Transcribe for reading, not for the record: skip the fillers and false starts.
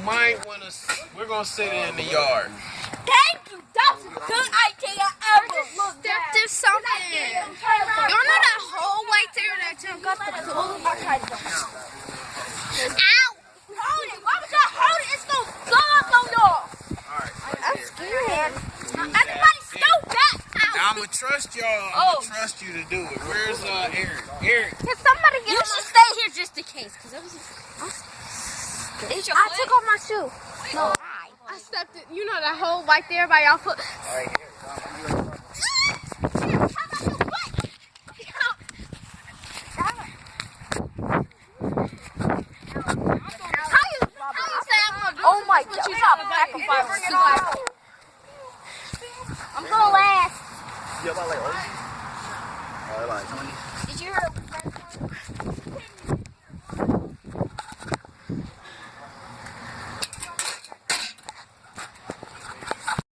might want to. We're gonna sit it in the yard. Thank you. That's a good idea ever. There's something. You don't know that hole right there that you got the pool? Ow! Hold it. Why would y'all hold it? It's gonna blow up on y'all. Alright, I'm scared. Everybody stop that. I'm gonna trust y'all. I'm gonna trust you to do it. Where's Eric? Eric. Can somebody get You should stay here just in case. Cause it was. I took off my shoe. No, I stepped it. You know that hole right there by y'all foot. Alright, here. Oh my God. I'm gonna last. Giờ ba lẻ. Rồi lại xong đi. Did you hear?